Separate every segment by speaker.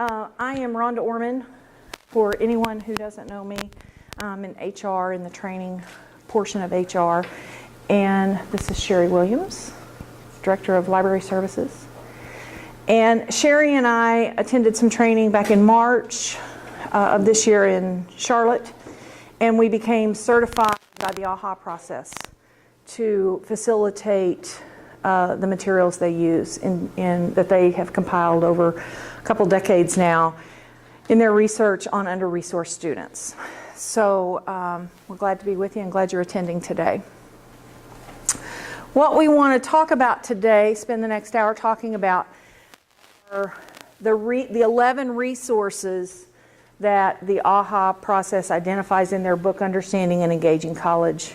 Speaker 1: I am Rhonda Orman. For anyone who doesn't know me, I'm in HR, in the training portion of HR. And this is Sheree Williams, Director of Library Services. And Sheree and I attended some training back in March of this year in Charlotte. And we became certified by the AHA process to facilitate the materials they use that they have compiled over a couple decades now in their research on under-resourced students. So we're glad to be with you and glad you're attending today. What we want to talk about today, spend the next hour talking about, are the 11 resources that the AHA process identifies in their book, Understanding and Engaging College,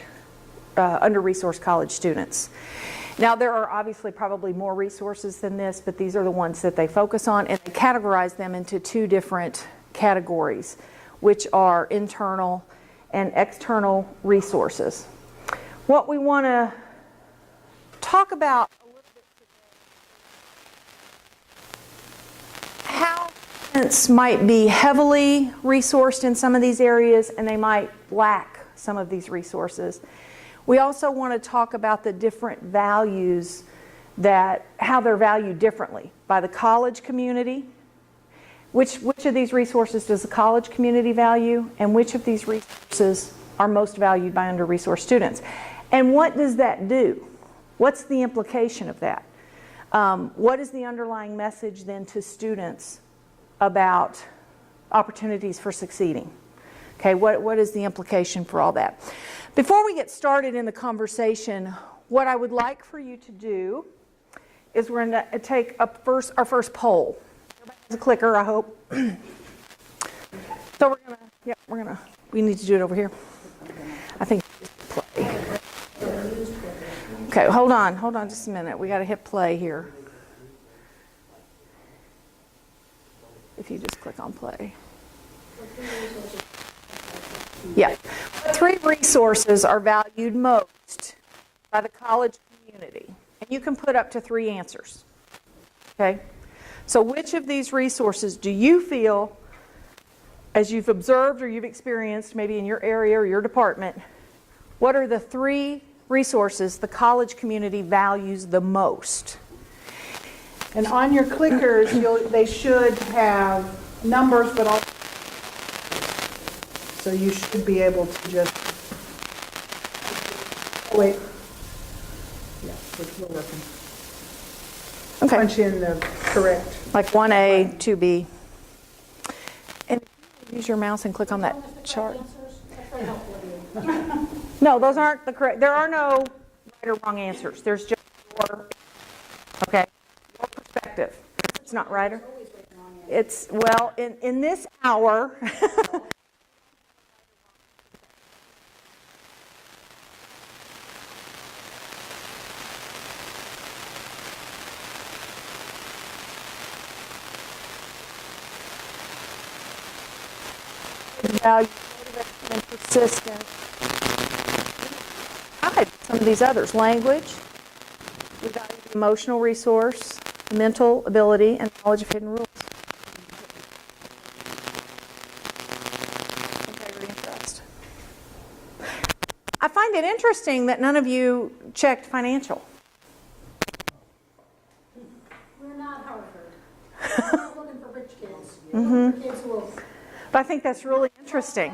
Speaker 1: Under-Resourced College Students. Now, there are obviously probably more resources than this, but these are the ones that they focus on, and they categorize them into two different categories, which are internal and external resources. What we want to talk about a little bit today, how students might be heavily resourced in some of these areas, and they might lack some of these resources. We also want to talk about the different values, how they're valued differently by the college community. Which of these resources does the college community value, and which of these resources are most valued by under-resourced students? And what does that do? What's the implication of that? What is the underlying message then to students about opportunities for succeeding? Okay, what is the implication for all that? Before we get started in the conversation, what I would like for you to do is we're going to take up our first poll. Everybody has a clicker, I hope. So we need to do it over here. I think play. Okay, hold on just a minute. We got to hit play here. If you just click on play. Yeah. What three resources are valued most by the college community? And you can put up to 3 answers. Okay? So which of these resources do you feel, as you've observed or you've experienced maybe in your area or your department, what are the 3 resources the college community values the most?
Speaker 2: And on your clickers, they should have numbers, but also, so you should be able to just, wait, yeah, it's working.
Speaker 1: Okay.
Speaker 2: Punch in the correct.
Speaker 1: Like 1A, 2B. And use your mouse and click on that chart. No, those aren't the correct. There are no right or wrong answers. There's just your perspective. It's not right or. It's, well, in this hour. Value, motivation, and persistence. Some of these others. Language. We value the emotional resource, mental ability, and knowledge of hidden rules. Integrity and trust. I find it interesting that none of you checked financial.
Speaker 3: We're not Harvard. We're not looking for rich kids. We're looking for kids who will.
Speaker 1: But I think that's really interesting.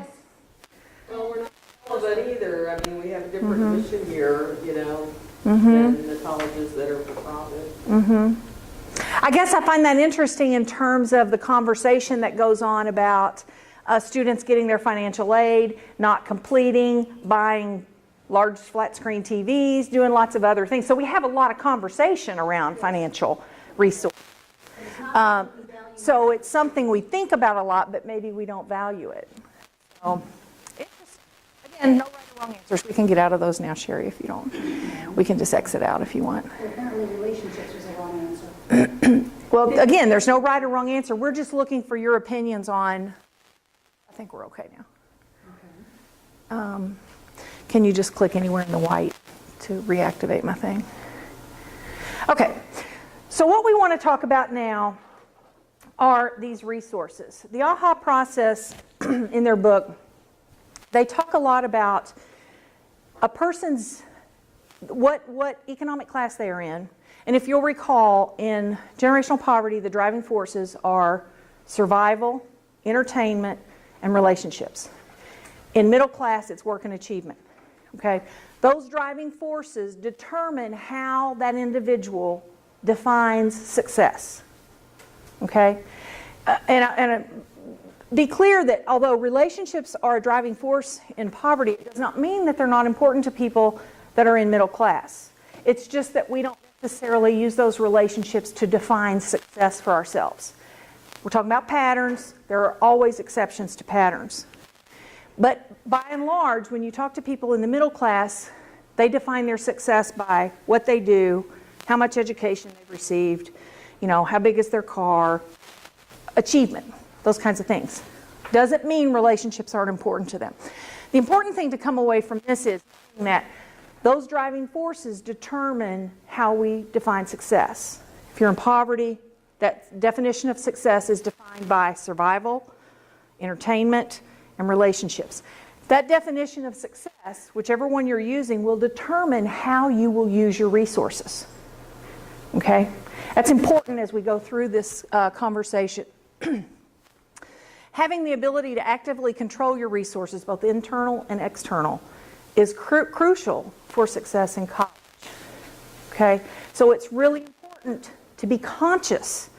Speaker 4: Well, we're not all of it either. I mean, we have a different mission here, than the colleges that are for profit.
Speaker 1: I guess I find that interesting in terms of the conversation that goes on about students getting their financial aid, not completing, buying large flat screen TVs, doing lots of other things. So we have a lot of conversation around financial resources. So it's something we think about a lot, but maybe we don't value it. So, again, no right or wrong answers. We can get out of those now, Sheree, if you don't. We can just exit out if you want.
Speaker 3: Well, apparently relationships was a wrong answer.
Speaker 1: Well, again, there's no right or wrong answer. We're just looking for your opinions on, I think we're okay now.
Speaker 3: Okay.
Speaker 1: Can you just click anywhere in the white to reactivate my thing? Okay, so what we want to talk about now are these resources. The AHA process in their book, they talk a lot about a person's, what economic class they are in. And if you'll recall, in generational poverty, the driving forces are survival, entertainment, and relationships. In middle class, it's work and achievement. Okay? Those driving forces determine how that individual defines success. Okay? Be clear that although relationships are a driving force in poverty, it does not mean that they're not important to people that are in middle class. It's just that we don't necessarily use those relationships to define success for ourselves. We're talking about patterns. There are always exceptions to patterns. But by and large, when you talk to people in the middle class, they define their success by what they do, how much education they've received, how big is their car, achievement, those kinds of things. Doesn't mean relationships aren't important to them. The important thing to come away from this is that those driving forces determine how we define success. If you're in poverty, that definition of success is defined by survival, entertainment, and relationships. That definition of success, whichever one you're using, will determine how you will use your resources. Okay? That's important as we go through this conversation. Having the ability to actively control your resources, both internal and external, is crucial for success in college. Okay? So it's really important to be conscious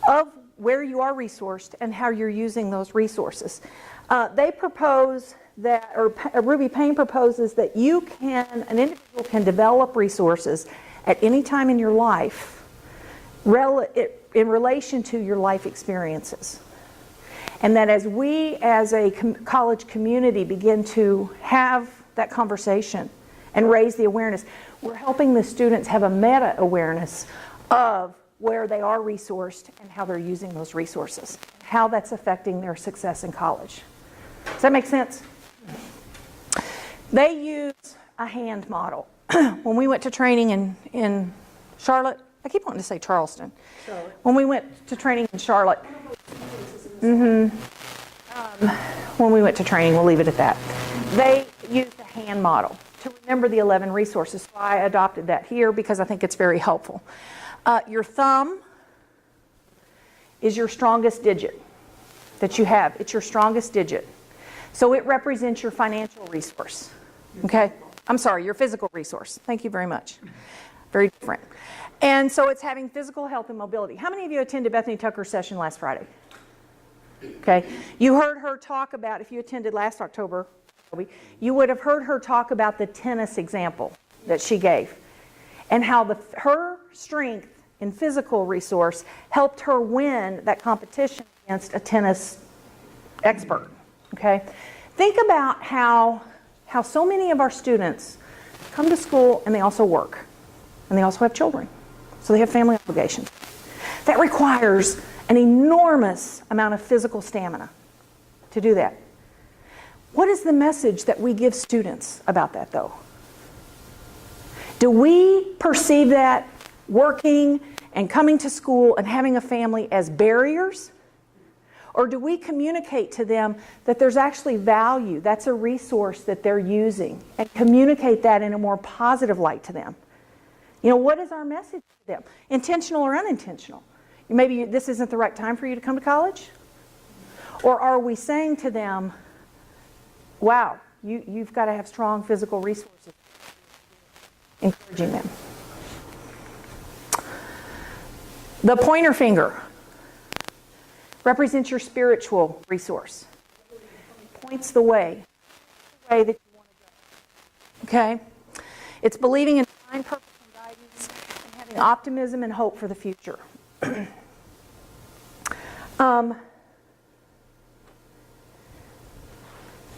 Speaker 1: of where you are resourced and how you're using those resources. They propose that, or Ruby Payne proposes that an individual can develop resources at any time in your life in relation to your life experiences. And that as we as a college community begin to have that conversation and raise the awareness, we're helping the students have a meta-awareness of where they are resourced and how they're using those resources, and how that's affecting their success in college. Does that make sense? They use a hand model. When we went to training in Charlotte, I keep wanting to say Charleston. Charlotte. When we went to training in Charlotte, when we went to training, we'll leave it at that. They used a hand model to remember the 11 resources. So I adopted that here because I think it's very helpful. Your thumb is your strongest digit that you have. It's your strongest digit. So it represents your financial resource. Okay? I'm sorry, your physical resource. Thank you very much. Very different. And so it's having physical health and mobility. How many of you attended Bethany Tucker's session last Friday? Okay. You heard her talk about, if you attended last October, you would have heard her talk about the tennis example that she gave and how her strength in physical resource helped her win that competition against a tennis expert. Okay? Think about how so many of our students come to school and they also work and they also have children. So they have family obligations. That requires an enormous amount of physical stamina to do that. What is the message that we give students about that, though? Do we perceive that working and coming to school and having a family as barriers? Or do we communicate to them that there's actually value, that's a resource that they're using, and communicate that in a more positive light to them? What is our message to them? Intentional or unintentional? Maybe this isn't the right time for you to come to college? Or are we saying to them, wow, you've got to have strong physical resources, encouraging them? The pointer finger represents your spiritual resource. Points the way that you want to go. Okay? It's believing in divine purpose and guidance and having optimism and hope for the future.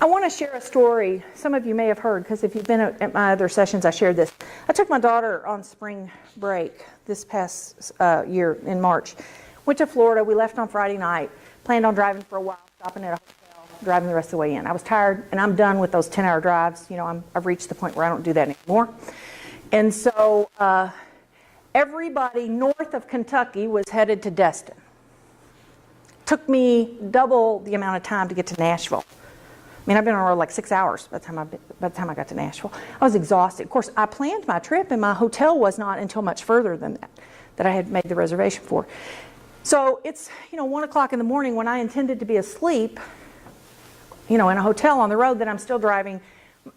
Speaker 1: I want to share a story. Some of you may have heard, because if you've been at my other sessions, I shared this. I took my daughter on spring break this past year in March. Went to Florida. We left on Friday night. Planned on driving for a while, stopping at a hotel, driving the rest of the way in. I was tired, and I'm done with those 10-hour drives. I've reached the point where I don't do that anymore. And so everybody north of Kentucky was headed to Destin. took me double the amount of time to get to Nashville. I mean, I've been on the road like 6 hours by the time I got to Nashville. I was exhausted. Of course, I planned my trip, and my hotel was not until much further than that I had made the reservation for. So it's, 1 o'clock in the morning when I intended to be asleep, in a hotel on the road that I'm still driving.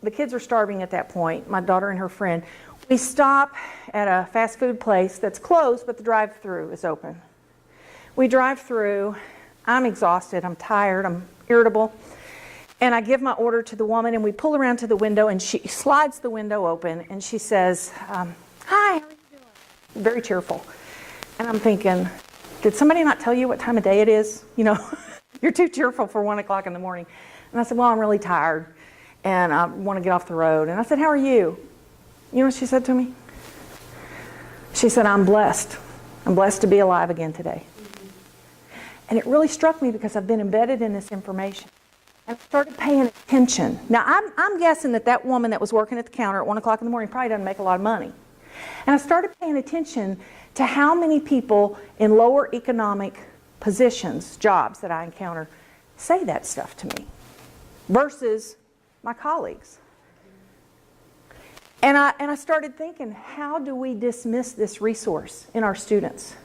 Speaker 1: The kids are starving at that point, my daughter and her friend. We stop at a fast food place that's closed, but the drive-through is open. We drive through. I'm exhausted. I'm tired. I'm irritable. And I give my order to the woman, and we pull around to the window, and she slides the window open, and she says, "Hi, how are you doing?" Very cheerful. And I'm thinking, did somebody not tell you what time of day it is? You're too cheerful for 1 o'clock in the morning. And I said, well, I'm really tired, and I want to get off the road. And I said, how are you? You know what she said to me? She said, I'm blessed. I'm blessed to be alive again today. And it really struck me because I've been embedded in this information. And I started paying attention. Now, I'm guessing that woman that was working at the counter at 1 o'clock in the morning probably doesn't make a lot of money. And I started paying attention to how many people in lower economic positions, jobs that I encounter, say that stuff to me versus my colleagues. And I started thinking, how do we dismiss this resource in our students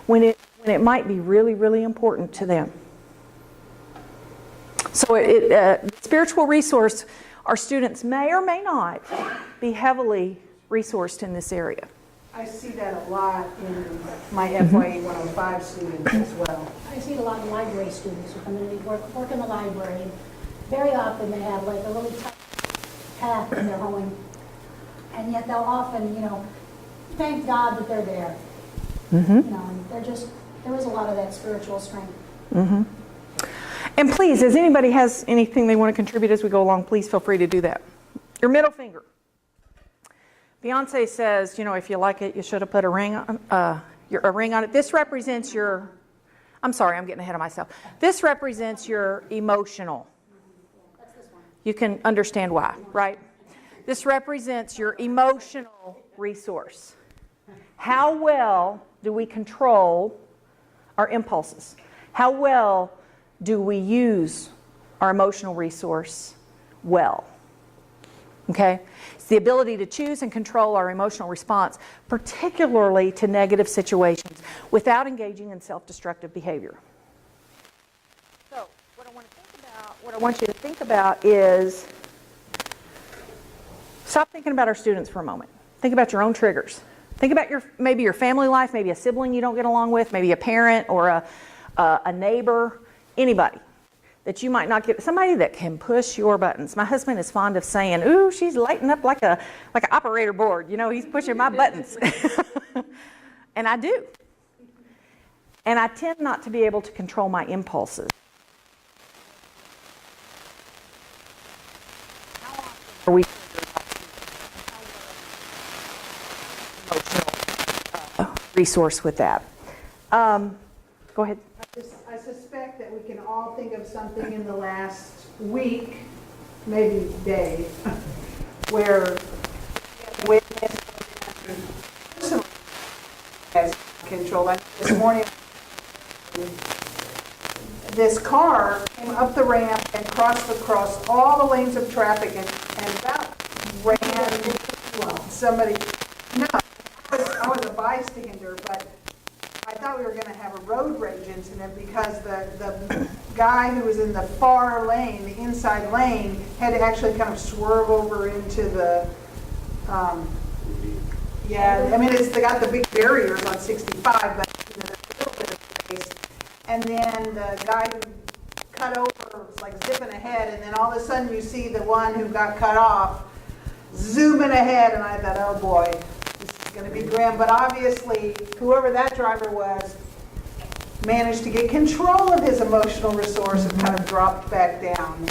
Speaker 1: when it might be really, really important to them? So spiritual resource, our students may or may not be heavily resourced in this area.
Speaker 2: I see that a lot in my FYE 105 students as well.
Speaker 3: I see a lot of library students who come in and work in the library. Very often they have like a really tough path that they're going, and yet they'll often, thank God that they're there. And there is a lot of that spiritual strength.
Speaker 1: And please, as anybody has anything they want to contribute as we go along, please feel free to do that. Your middle finger. Beyonce says, if you like it, you should have put a ring on it. This represents your, I'm sorry, I'm getting ahead of myself. This represents your emotional. You can understand why, right? This represents your emotional resource. How well do we control our impulses? How well do we use our emotional resource well? Okay? It's the ability to choose and control our emotional response, particularly to negative situations, without engaging in self-destructive behavior. So, what I want you to think about is, stop thinking about our students for a moment. Think about your own triggers. Think about maybe your family life, maybe a sibling you don't get along with, maybe a parent or a neighbor, anybody that you might not get, somebody that can push your buttons. My husband is fond of saying, ooh, she's lighting up like an operator board. He's pushing my buttons. And I do. And I tend not to be able to control my impulses. How often are we emotional resource with that? Go ahead.
Speaker 2: I suspect that we can all think of something in the last week, maybe day, where witness personally has control. This morning, this car came up the ramp and crossed across all the lanes of traffic and about ran somebody. No, I was a bystander, but I thought we were going to have a road rage incident because the guy who was in the far lane, the inside lane, had to actually kind of swerve over into the, they got the big barriers on 65, but there's a little bit of space. And then the guy who cut over was like zipping ahead, and then all of a sudden you see the one who got cut off zooming ahead, and I thought, oh boy, going to be grim, but obviously whoever that driver was managed to get control of his emotional resource and kind of dropped back down.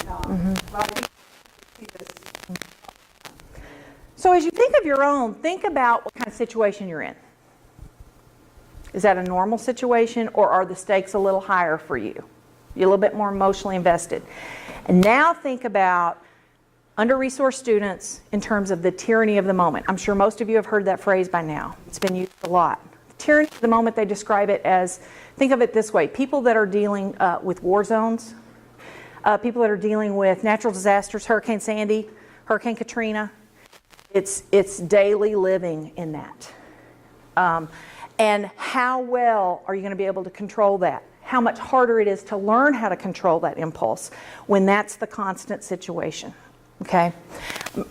Speaker 1: So as you think of your own, think about what kind of situation you're in. Is that a normal situation, or are the stakes a little higher for you? You're a little bit more emotionally invested. And now think about under-resourced students in terms of the tyranny of the moment. I'm sure most of you have heard that phrase by now. It's been used a lot. The Tyranny of the moment, they describe it as, think of it this way, people that are dealing with war zones, people that are dealing with natural disasters, Hurricane Sandy, Hurricane Katrina, it's daily living in that. And how well are you going to be able to control that? How much harder it is to learn how to control that impulse when that's the constant situation. Okay?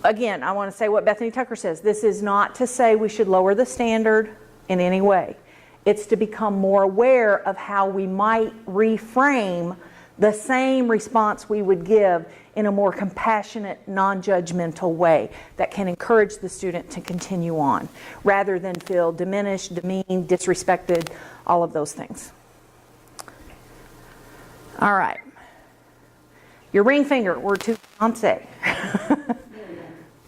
Speaker 1: Again, I want to say what Bethany Tucker says. This is not to say we should lower the standard in any way. It's to become more aware of how we might reframe the same response we would give in a more compassionate, non-judgmental way that can encourage the student to continue on, rather than feel diminished, demeaned, disrespected, all of those things. All right. Your ring finger, we're to Beyonce.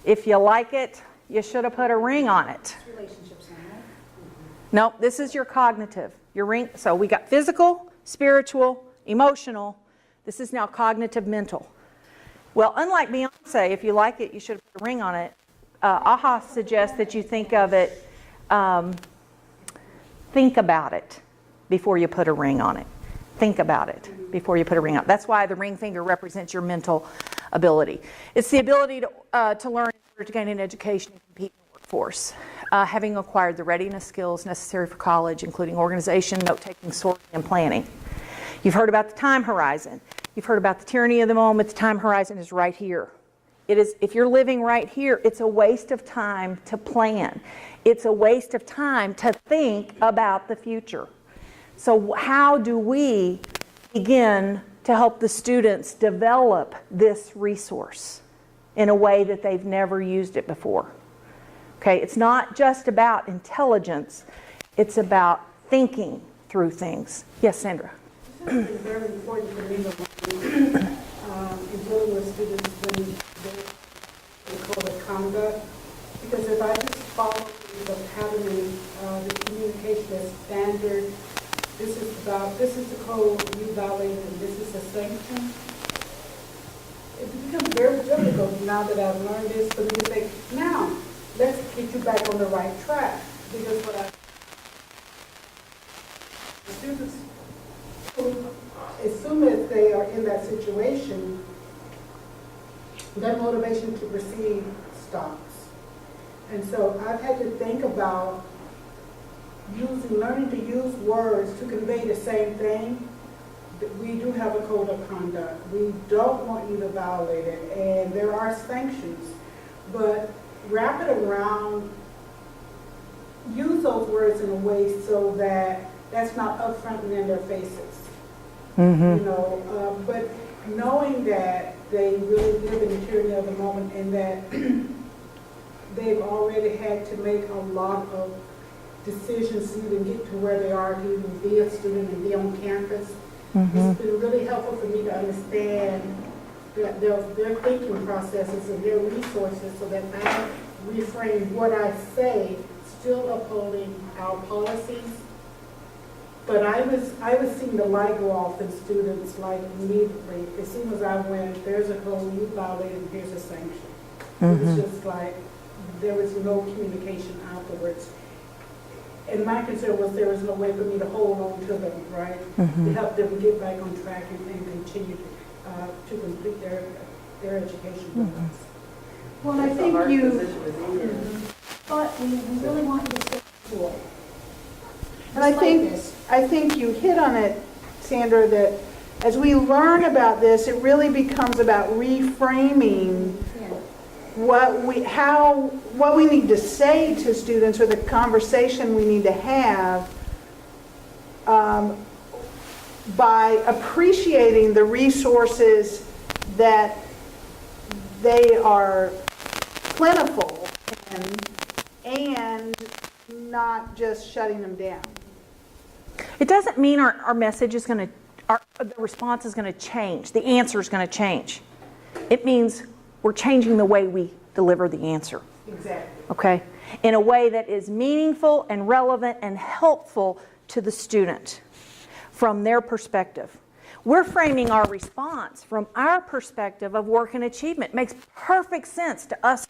Speaker 1: If you like it, you should have put a ring on it.
Speaker 3: Relationships, right?
Speaker 1: Nope, this is your cognitive. Your ring. So we got physical, spiritual, emotional. This is now cognitive, mental. Well, unlike Beyonce, if you like it, you should have put a ring on it. AHA suggests that you think of it, think about it before you put a ring on it. Think about it before you put a ring on it. That's why the ring finger represents your mental ability. It's the ability to learn in order to gain an education and compete in the workforce. Having acquired the readiness skills necessary for college, including organization, note-taking, sorting, and planning. You've heard about the time horizon. You've heard about the tyranny of the moment. The time horizon is right here. It is, if you're living right here, it's a waste of time to plan. It's a waste of time to think about the future. So how do we begin to help the students develop this resource in a way that they've never used it before? Okay, it's not just about intelligence, it's about thinking through things. Yes, Sandra?
Speaker 5: It's very important for me to learn in dealing with students when they code of conduct, because if I just follow the pattern of the communication as standard, this is the code you violated and this is a sanction, it becomes very difficult now that I've learned this for me to say, now, let's get you back on the right track. Because what students, as soon as they are in that situation, their motivation to proceed stops. And so I've had to think about learning to use words to convey the same thing. We do have a code of conduct. We don't want you to violate it, and there are sanctions. But wrap it around, use those words in a way so that that's not upfront and in their faces.
Speaker 1: Mm-hmm.
Speaker 5: You know, but knowing that they really live in the tyranny of the moment and that they've already had to make a lot of decisions to even get to where they are, to even be a student and be on campus.
Speaker 1: Mm-hmm.
Speaker 5: It's been really helpful for me to understand their thinking processes and their resources so that I reframe what I say, still upholding our policies. But I was seeing the light go off in students like immediately. As soon as I went, there's a code, you violated, and here's a sanction. It was just like, there was no communication afterwards. And my concern was there was no way for me to hold on to them, right? To help them get back on track and continue to complete their education with us.
Speaker 2: Well, I
Speaker 4: It's a
Speaker 2: think
Speaker 4: hard
Speaker 2: you,
Speaker 4: position to be in.
Speaker 3: But we really want you to stay in school.
Speaker 2: and I
Speaker 3: Just like
Speaker 2: think,
Speaker 3: this.
Speaker 2: I think you hit on it, Sandra, that as we learn about this, it really becomes about reframing
Speaker 3: Yeah.
Speaker 2: what we need to say to students, or the conversation we need to have, by appreciating the resources that they are plentiful in, and not just shutting them down.
Speaker 1: It doesn't mean our message is going to, the response is going to change. The answer is going to change. It means we're changing the way we deliver the answer.
Speaker 2: Exactly.
Speaker 1: Okay? In a way that is meaningful and relevant and helpful to the student from their perspective. We're framing our response from our perspective of work and achievement. It makes perfect sense to us.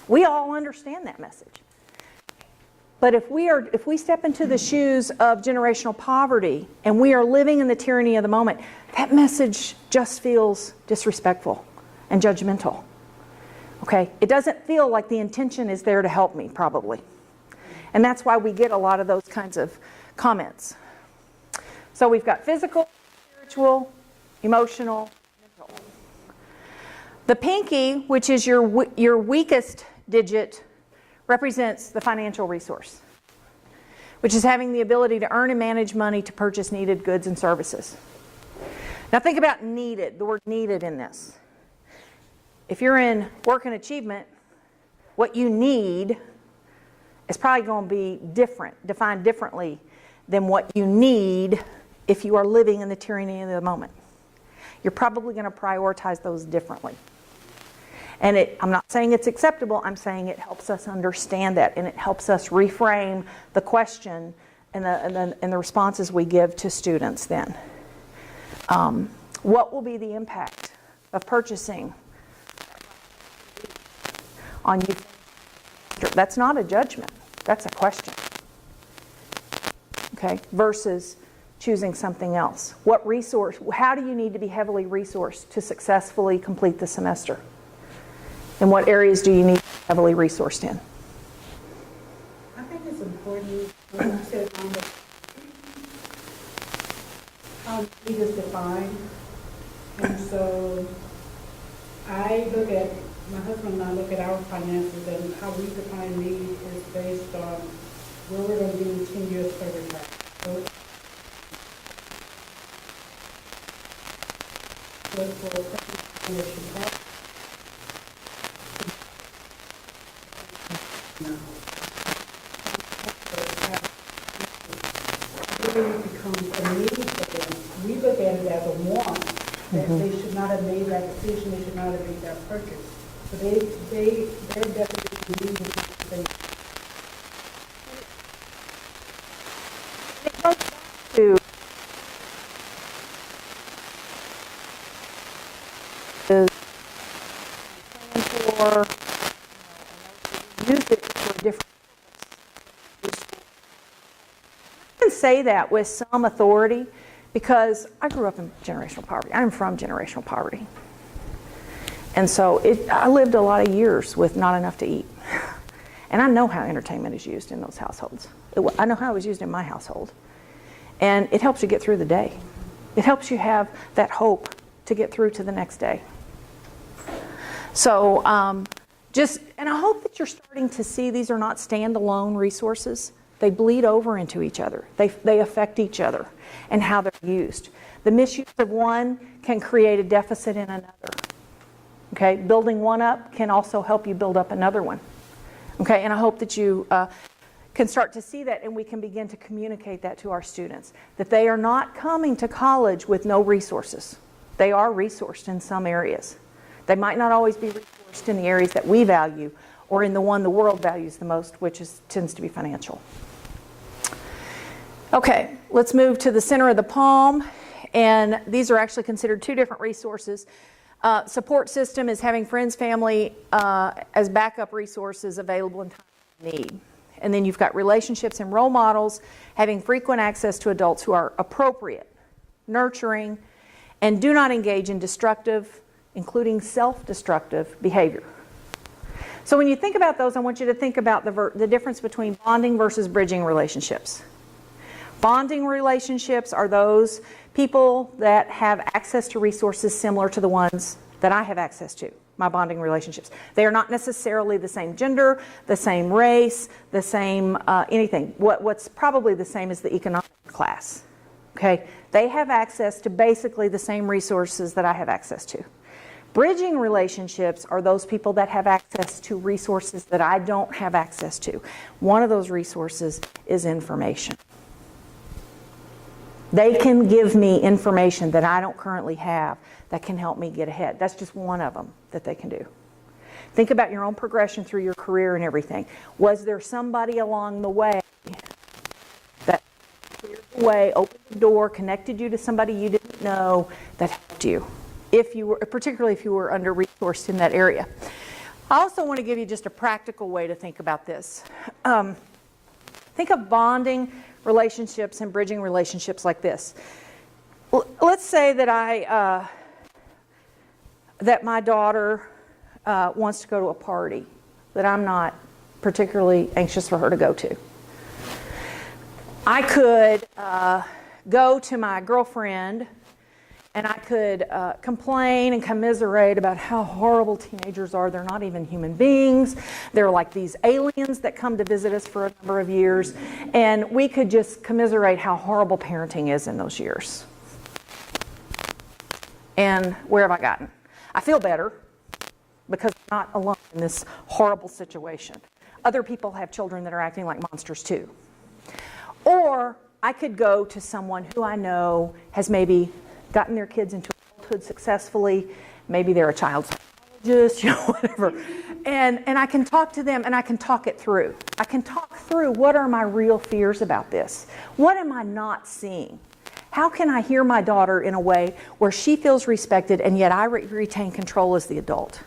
Speaker 1: We all understand that message. But if we step into the shoes of generational poverty and we are living in the tyranny of the moment, that message just feels disrespectful and judgmental. Okay? It doesn't feel like the intention is there to help me, probably. And that's why we get a lot of those kinds of comments. So we've got physical, spiritual, emotional, mental. The pinky, which is your weakest digit, represents the financial resource, which is having the ability to earn and manage money to purchase needed goods and services. Now think about needed, the word needed in this. If you're in work and achievement, what you need is probably going to be defined differently than what you need if you are living in the tyranny of the moment. You're probably going to prioritize those differently. And I'm not saying it's acceptable, I'm saying it helps us understand that, and it helps us reframe the question and the responses we give to students then. What will be the impact of purchasing on you? That's not a judgment, that's a question. Okay, versus choosing something else. How do you need to be heavily resourced to successfully complete the semester? And what areas do you need heavily resourced in?
Speaker 5: I think it's important, when you said how need is defined. And so my husband and I look at our finances, and how we define need is based on where we're going to be in 10 years for retirement. It becomes a need for them. We look at it as a want, that they should not have made that decision, they should not have made that purchase. So their definition of need is the
Speaker 1: It goes back to is plan for, use it for a different purpose. I can say that with some authority because I grew up in generational poverty. I'm from generational poverty. And so I lived a lot of years with not enough to eat. And I know how entertainment is used in those households. I know how it was used in my household. And it helps you get through the day. It helps you have that hope to get through to the next day. So and I hope that you're starting to see these are not standalone resources. They bleed over into each other. They affect each other and how they're used. The misuse of one can create a deficit in another. Okay, building one up can also help you build up another one. Okay, and I hope that you can start to see that, and we can begin to communicate that to our students, that they are not coming to college with no resources. They are resourced in some areas. They might not always be resourced in the areas that we value or in the one the world values the most, which tends to be financial. Okay, let's move to the center of the palm, and these are actually considered two different resources. Support system is having friends, family as backup resources available in time of need. And then you've got relationships and role models, having frequent access to adults who are appropriate, nurturing, and do not engage in destructive, including self-destructive behavior. So when you think about those, I want you to think about the difference between bonding versus bridging relationships. Bonding relationships are those people that have access to resources similar to the ones that I have access to, my bonding relationships. They are not necessarily the same gender, the same race, the same anything. What's probably the same is the economic class. Okay? They have access to basically the same resources that I have access to. Bridging relationships are those people that have access to resources that I don't have access to. One of those resources is information. They can give me information that I don't currently have that can help me get ahead. That's just one of them that they can do. Think about your own progression through your career and everything. Was there somebody along the way that cleared the way, opened the door, connected you to somebody you didn't know that helped you? Particularly if you were under-resourced in that area. I also want to give you just a practical way to think about this. Think of bonding relationships and bridging relationships like this. Let's say that that my daughter wants to go to a party that I'm not particularly anxious for her to go to. I could go to my girlfriend and I could complain and commiserate about how horrible teenagers are. They're not even human beings. They're like these aliens that come to visit us for a number of years. And we could just commiserate how horrible parenting is in those years. And where have I gotten? I feel better because I'm not alone in this horrible situation. Other people have children that are acting like monsters too. Or I could go to someone who I know has maybe gotten their kids into adulthood successfully. Maybe they're a child psychologist, whatever. And I can talk to them and I can talk it through. I can talk through what are my real fears about this? What am I not seeing? How can I hear my daughter in a way where she feels respected and yet I retain control as the adult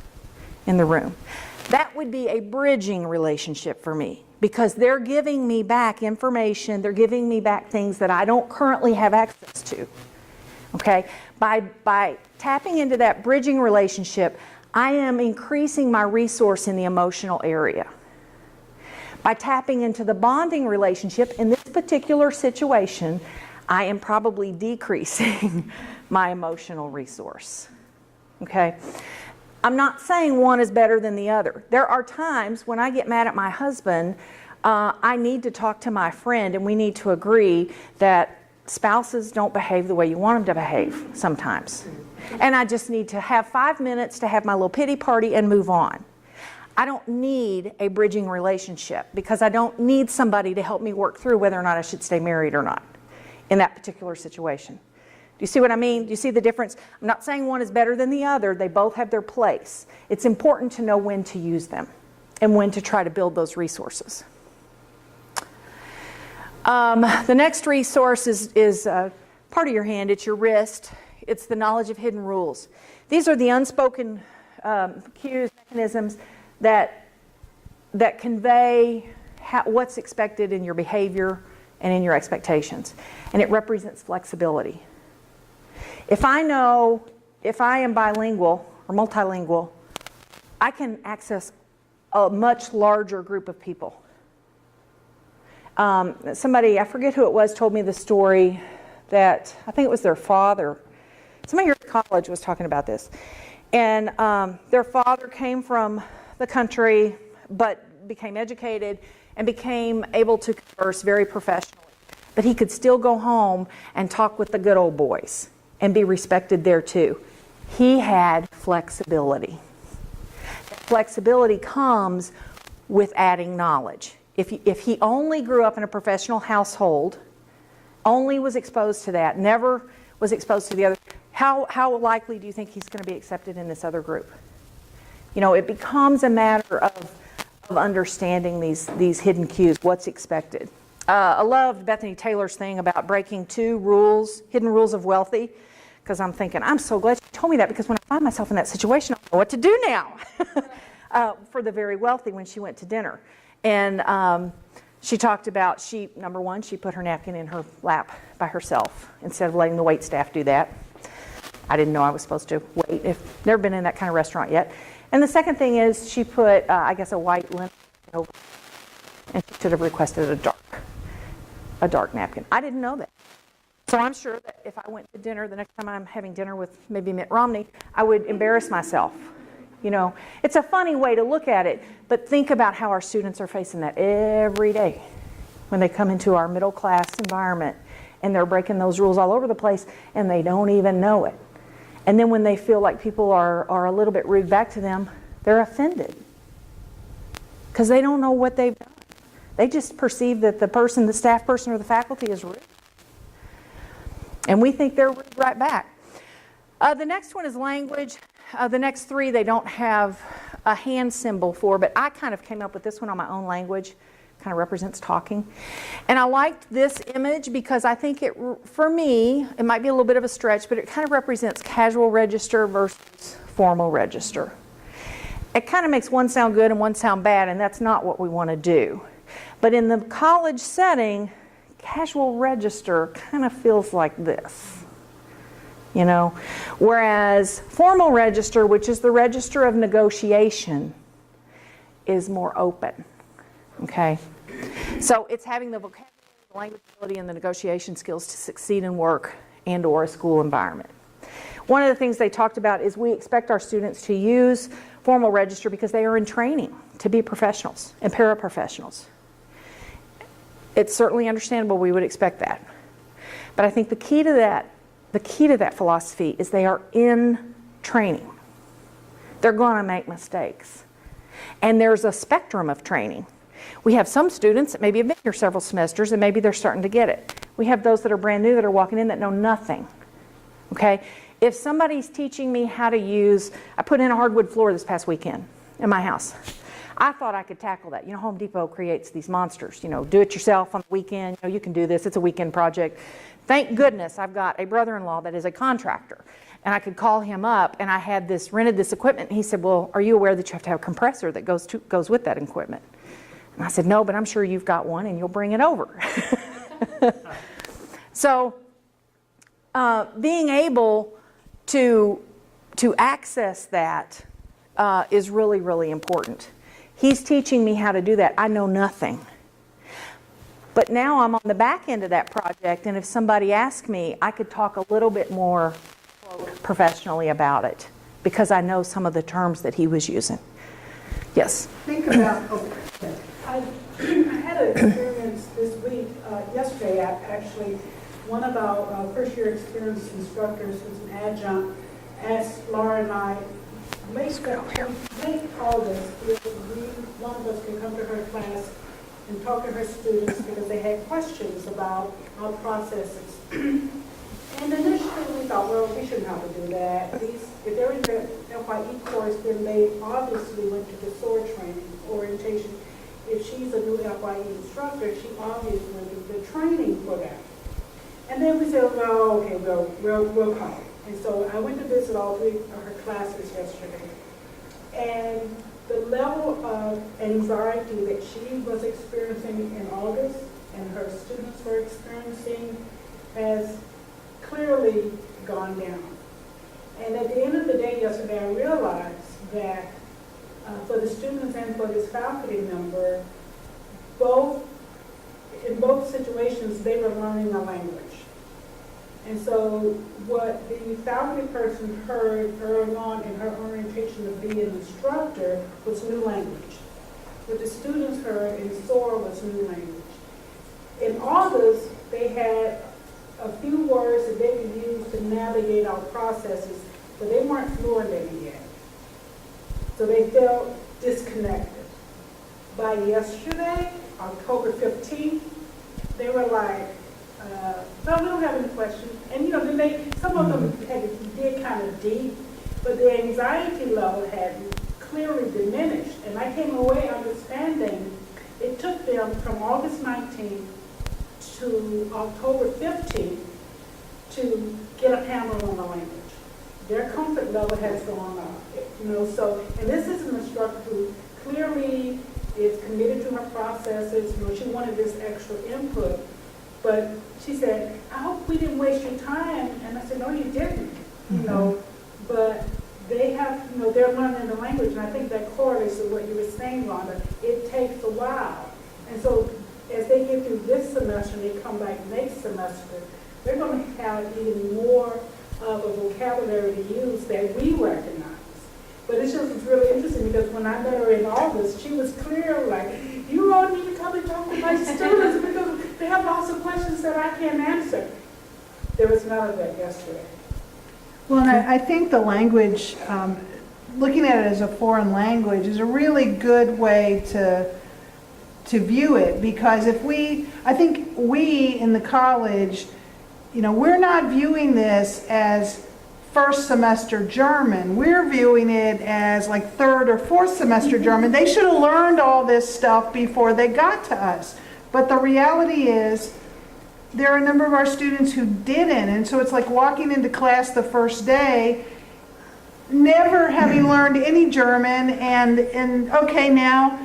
Speaker 1: in the room? That would be a bridging relationship for me because they're giving me back information, they're giving me back things that I don't currently have access to. Okay? By tapping into that bridging relationship, I am increasing my resource in the emotional area. By tapping into the bonding relationship, in this particular situation, I am probably decreasing my emotional resource. Okay? I'm not saying one is better than the other. There are times when I get mad at my husband, I need to talk to my friend and we need to agree that spouses don't behave the way you want them to behave sometimes. And I just need to have 5 minutes to have my little pity party and move on. I don't need a bridging relationship because I don't need somebody to help me work through whether or not I should stay married or not in that particular situation. Do you see what I mean? Do you see the difference? I'm not saying one is better than the other. They both have their place. It's important to know when to use them and when to try to build those resources. The next resource is part of your hand. It's your wrist. It's the knowledge of hidden rules. These are the unspoken cues, mechanisms that convey what's expected in your behavior and in your expectations. And it represents flexibility. If I know, if I am bilingual or multilingual, I can access a much larger group of people. Somebody, I forget who it was, told me the story that, I think it was their father. Somebody here at college was talking about this. And their father came from the country, but became educated and became able to converse very professionally. But he could still go home and talk with the good old boys and be respected there too. He had flexibility. Flexibility comes with adding knowledge. If he only grew up in a professional household, only was exposed to that, never was exposed to the other, how likely do you think he's going to be accepted in this other group? You know, it becomes a matter of understanding these hidden cues, what's expected. I loved Bethany Taylor's thing about breaking 2 rules, hidden rules of wealthy, because I'm thinking, I'm so glad she told me that, because when I find myself in that situation, I know what to do now. For the very wealthy, when she went to dinner. And she talked about, number one, she put her napkin in her lap by herself instead of letting the wait staff do that. I didn't know I was supposed to wait. I've never been in that kind of restaurant yet. And the second thing is she put, I guess, a white linen over, and she should have requested a dark napkin. I didn't know that. So I'm sure that if I went to dinner, the next time I'm having dinner with maybe Mitt Romney, I would embarrass myself. You know, it's a funny way to look at it, but think about how our students are facing that every day when they come into our middle class environment and they're breaking those rules all over the place and they don't even know it. And then when they feel like people are a little bit rude back to them, they're offended because they don't know what they've done. They just perceive that the staff person or the faculty is rude. And we think they're rude right back. The next one is language. The next 3 they don't have a hand symbol for, but I kind of came up with this one on my own language. Kind of represents talking. And I liked this image because I think for me, it might be a little bit of a stretch, but it kind of represents casual register versus formal register. It kind of makes one sound good and one sound bad, and that's not what we want to do. But in the college setting, casual register kind of feels like this, you know? Whereas formal register, which is the register of negotiation, is more open, okay? So it's having the vocabulary, the language ability, and the negotiation skills to succeed in work and or a school environment. One of the things they talked about is we expect our students to use formal register because they are in training to be professionals and paraprofessionals. It's certainly understandable, we would expect that. But I think the key to that philosophy is they are in training. They're going to make mistakes. And there's a spectrum of training. We have some students that maybe have been here several semesters and maybe they're starting to get it. We have those that are brand new that are walking in that know nothing. Okay? If somebody's teaching me how to use, I put in a hardwood floor this past weekend in my house. I thought I could tackle that. You know, Home Depot creates these monsters, you know, do it yourself on the weekend. You know, you can do this. It's a weekend project. Thank goodness I've got a brother-in-law that is a contractor. And I could call him up, and I had rented this equipment. And he said, well, are you aware that you have to have a compressor that goes with that equipment? And I said, no, but I'm sure you've got one, and you'll bring it over. So being able to access that is really, really important. He's teaching me how to do that. I know nothing. But now I'm on the back end of that project, and if somebody asked me, I could talk a little bit more professionally about it because I know some of the terms that he was using. Yes?
Speaker 2: Think about,
Speaker 5: I had an experience this week, yesterday actually, one of our first year experienced instructors who's an adjunct asked Laura and I, late August, one of us can come to her class and talk to her students because they had questions about our processes. And initially we thought, well, we shouldn't have to do that. If they're in the FYE course, then they obviously went to the SOAR training, orientation. If she's a new FYE instructor, she obviously went to the training for that. And then we said, well, okay, we'll come. And so I went to visit all three of her classes yesterday. And the level of anxiety that she was experiencing in August and her students were experiencing has clearly gone down. And at the end of the day yesterday, I realized that for the students and for this faculty member, in both situations, they were learning a language. And so what the faculty person heard early on in her orientation to be an instructor was new language. What the students heard in SOAR was new language. In August, they had a few words that they could use to navigate our processes, but they weren't fluent in it yet. So they felt disconnected. By yesterday, October 15th, they were like, no, we don't have any questions. And you know, then some of them did kind of deep, but the anxiety level had clearly diminished. And I came away understanding it took them from August 19th to October 15th to get a handle on the language. Their comfort level has gone up, you know. So, and this is an instructor who clearly is committed to her processes. You know, she wanted this extra input, but she said, "I hope we didn't waste your time." And I said, "No, you didn't." You know, but they have, you know, they're learning the language, and I think that correlates to what you were saying, Rhonda. It takes a while, and so as they get through this semester and they come back next semester, they're going to have even more of a vocabulary to use that we recognize. But it's really interesting because when I met her in August, she was clear, like, you all need to come and talk to my students because they have lots of questions that I can't answer. There was none of that yesterday.
Speaker 2: well, and I think the language, looking at it as a foreign language is a really good way to view it, because I think we in the college, you know, we're not viewing this as first semester German. We're viewing it as like third or fourth semester German. They should have learned all this stuff before they got to us. But the reality is there are a number of our students who didn't. And so it's like walking into class the first day, never having learned any German, and okay, now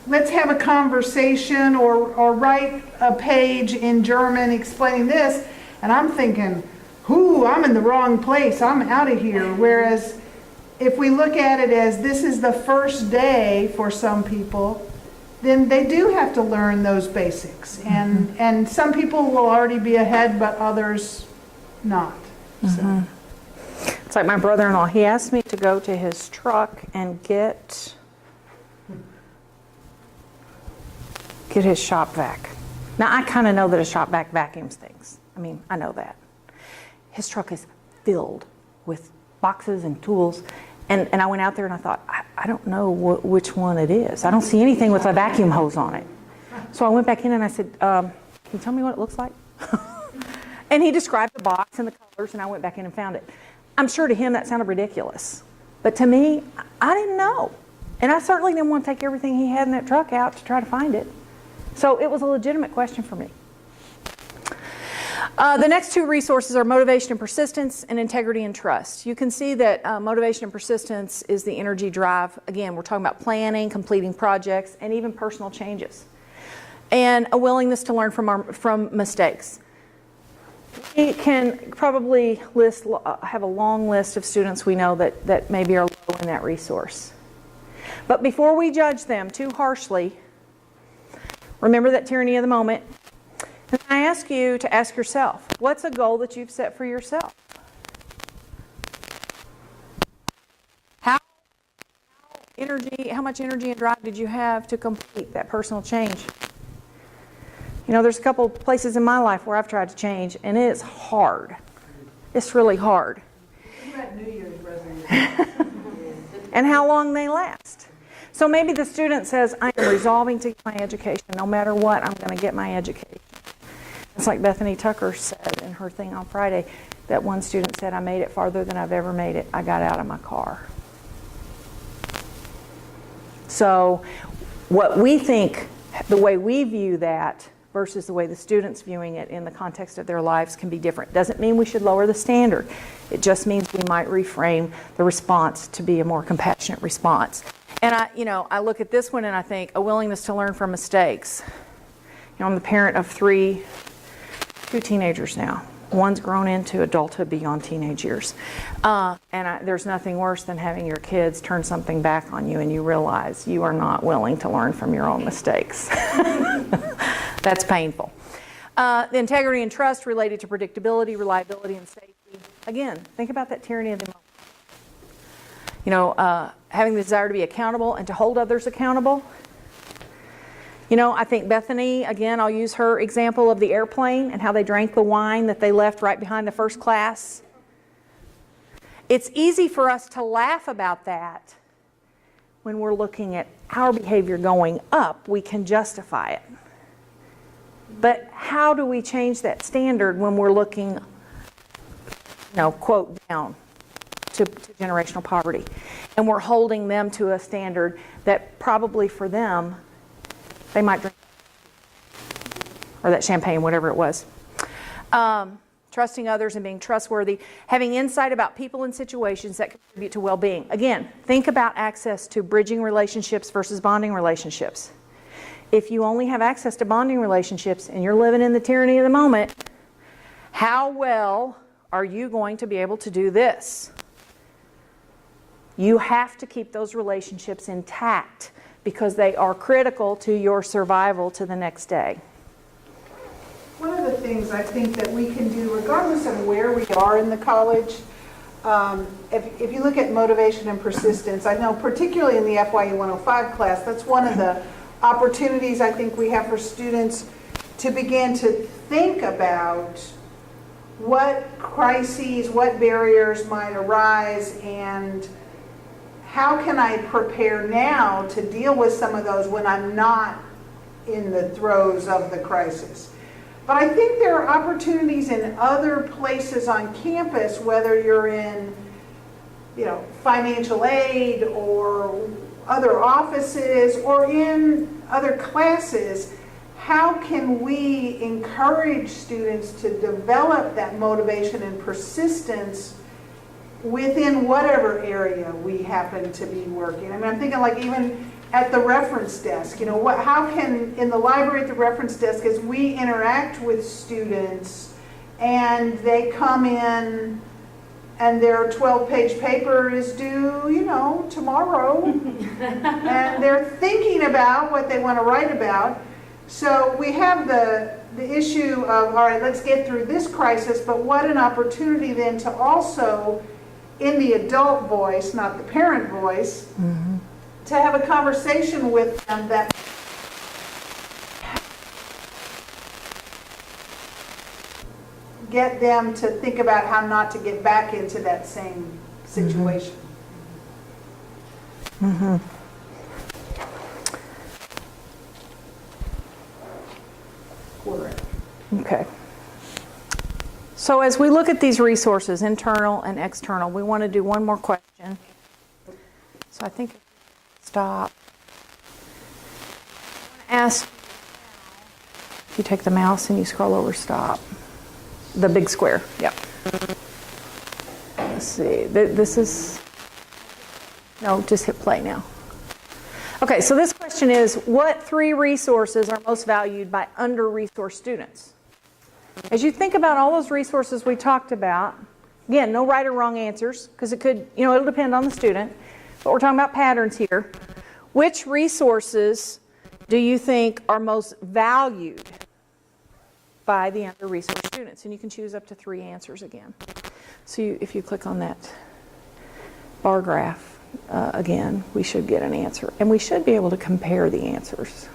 Speaker 2: let's have a conversation or write a page in German explaining this. And I'm thinking, I'm in the wrong place. I'm out of here. Whereas if we look at it as this is the first day for some people, then they do have to learn those basics. And some people will already be ahead, but others not. So.
Speaker 1: It's like my brother-in-law, he asked me to go to his truck and get his shop vac. Now, I kind of know that a shop vac vacuums things. I mean, I know that. His truck is filled with boxes and tools. And I went out there and I thought, I don't know which one it is. I don't see anything with a vacuum hose on it. So I went back in and I said, can you tell me what it looks like? And he described the box and the colors, and I went back in and found it. I'm sure to him that sounded ridiculous. But to me, I didn't know. And I certainly didn't want to take everything he had in that truck out to try to find it. So it was a legitimate question for me. The next two resources are motivation and persistence, and integrity and trust. You can see that motivation and persistence is the energy drive. Again, we're talking about planning, completing projects, and even personal changes. And a willingness to learn from mistakes. We can probably have a long list of students we know that maybe are low in that resource. But before we judge them too harshly, remember that tyranny of the moment. And I ask you to ask yourself, what's a goal that you've set for yourself? How much energy and drive did you have to complete that personal change? You know, there's a couple places in my life where I've tried to change, and it's hard. It's really hard.
Speaker 2: New Year's resolution.
Speaker 1: And how long they last. So maybe the student says, I am resolving to get my education. No matter what, I'm going to get my education. It's like Bethany Tucker said in her thing on Friday, that one student said, I made it farther than I've ever made it. I got out of my car. So what we think, the way we view that versus the way the student's viewing it in the context of their lives can be different. Doesn't mean we should lower the standard. It just means we might reframe the response to be a more compassionate response. And I look at this one and I think a willingness to learn from mistakes. I'm the parent of two teenagers now. One's grown into adulthood beyond teenage years. There's nothing worse than having your kids turn something back on you and you realize you are not willing to learn from your own mistakes. That's painful. The integrity and trust related to predictability, reliability, and safety. Again, think about that tyranny of the moment. Having the desire to be accountable and to hold others accountable. I think Bethany, again, I'll use her example of the airplane and how they drank the wine that they left right behind the first class. It's easy for us to laugh about that when we're looking at our behavior going up. We can justify it. But how do we change that standard when we're looking, quote, down to generational poverty? And we're holding them to a standard that probably for them, they might drink, or that champagne, whatever it was. Trusting others and being trustworthy. Having insight about people and situations that contribute to well-being. Again, think about access to bridging relationships versus bonding relationships. If you only have access to bonding relationships and you're living in the tyranny of the moment, how well are you going to be able to do this? You have to keep those relationships intact because they are critical to your survival to the next day.
Speaker 2: One of the things I think that we can do, regardless of where we are in the college, if you look at motivation and persistence, I know particularly in the FYE 105 class, that's one of the opportunities I think we have for students to begin to think about what crises, what barriers might arise, and how can I prepare now to deal with some of those when I'm not in the throes of the crisis. But I think there are opportunities in other places on campus, whether you're in, financial aid or other offices or in other classes. How can we encourage students to develop that motivation and persistence within whatever area we happen to be working? I'm thinking like even at the reference desk? You know, how can, in the library at the reference desk, as we interact with students and they come in and their 12-page paper is due, you know, tomorrow, and they're thinking about what they want to write about. So we have the issue of, all right, let's get through this crisis, but what an opportunity then to also, in the adult voice, not the parent voice, to have a conversation with them that get them to think about how not to get back into that same situation.
Speaker 1: Okay. So as we look at these resources, internal and external, we want to do one more question. So I think stop. I want to ask, if you take the mouse and you scroll over, stop. The big square, yep. Let's see, this is, no, just hit play now. Okay, so this question is, what 3 resources are most valued by under-resourced students? As you think about all those resources we talked about, again, no right or wrong answers, because it could, you know, it'll depend on the student, but we're talking about patterns here. Which resources do you think are most valued by the under-resourced students? And you can choose up to 3 answers again. So if you click on that bar graph, again, we should get an answer. And we should be able to compare the answers.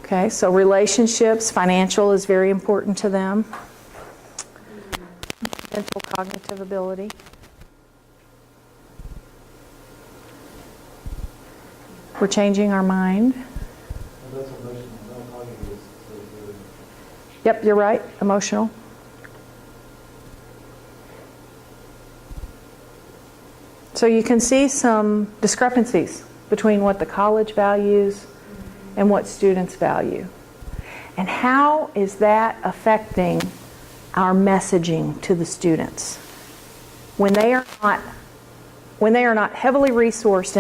Speaker 1: Okay, so relationships, financial is very important to them. Mental cognitive ability. We're changing our mind.
Speaker 6: That's emotional, not cognitive.
Speaker 1: Yep, you're right, emotional. So you can see some discrepancies between what the college values and what students value. And how is that affecting our messaging to the students? When they are not heavily resourced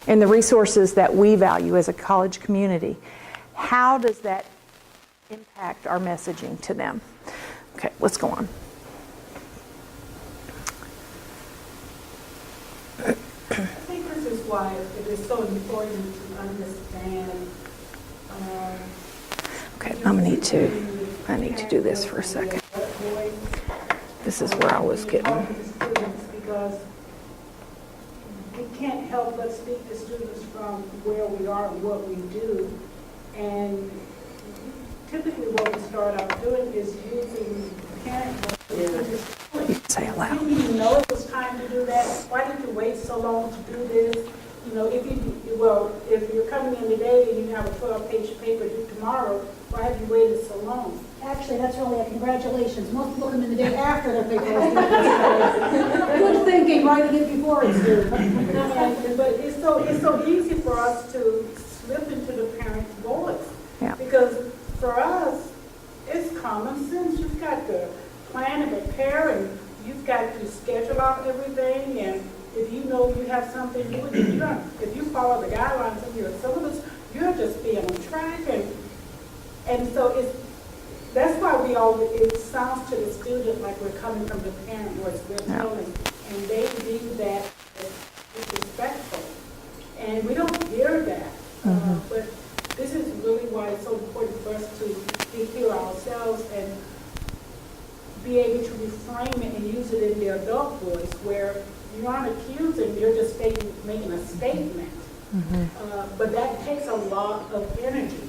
Speaker 1: in the resources that we value as a college community, how does that impact our messaging to them? Okay, let's go on.
Speaker 5: I think this is why it is so important to understand.
Speaker 1: Okay, I need to do this for a second. This is where I was getting.
Speaker 5: Because we can't help but speak to students from where we are and what we do. And typically what we start out doing is using parent voices.
Speaker 1: You can say aloud.
Speaker 5: Didn't you know it was time to do that? Why did you wait so long to do this? You know, if you're coming in today and you have a 12-page paper due tomorrow, why have you waited so long?
Speaker 3: Actually, that's really a congratulations. Most people come in the day after their paper is due. Good thinking, writing it before it's due.
Speaker 5: But it's so easy for us to slip into the parent's voice.
Speaker 1: Yeah.
Speaker 5: Because for us, it's common sense. You've got to plan and prepare, and you've got to schedule out everything. And if you know you have something new, if you follow the guidelines in your syllabus, you're just being on track. And so that's why it sounds to the student like we're coming from the parent voice. We're telling, and they view that as disrespectful. And we don't hear that. But this is really why it's so important for us to hear ourselves and be able to reframe it and use it in the adult voice, where you aren't accusing, you're just making a statement. But that takes a lot of energy.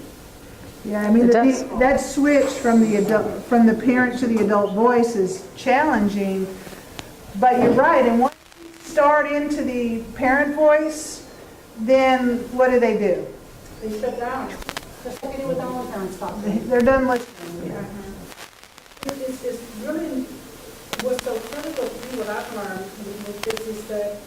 Speaker 2: Yeah, I mean,
Speaker 1: It does.
Speaker 2: that switch from the parent to the adult voice is challenging, but you're right, and once you start into the parent voice, then what do?
Speaker 5: They shut down.
Speaker 3: Just like I do with our own parents talk.
Speaker 2: They're done listening.
Speaker 5: It's really, what's so critical to me, what I've learned with this is that,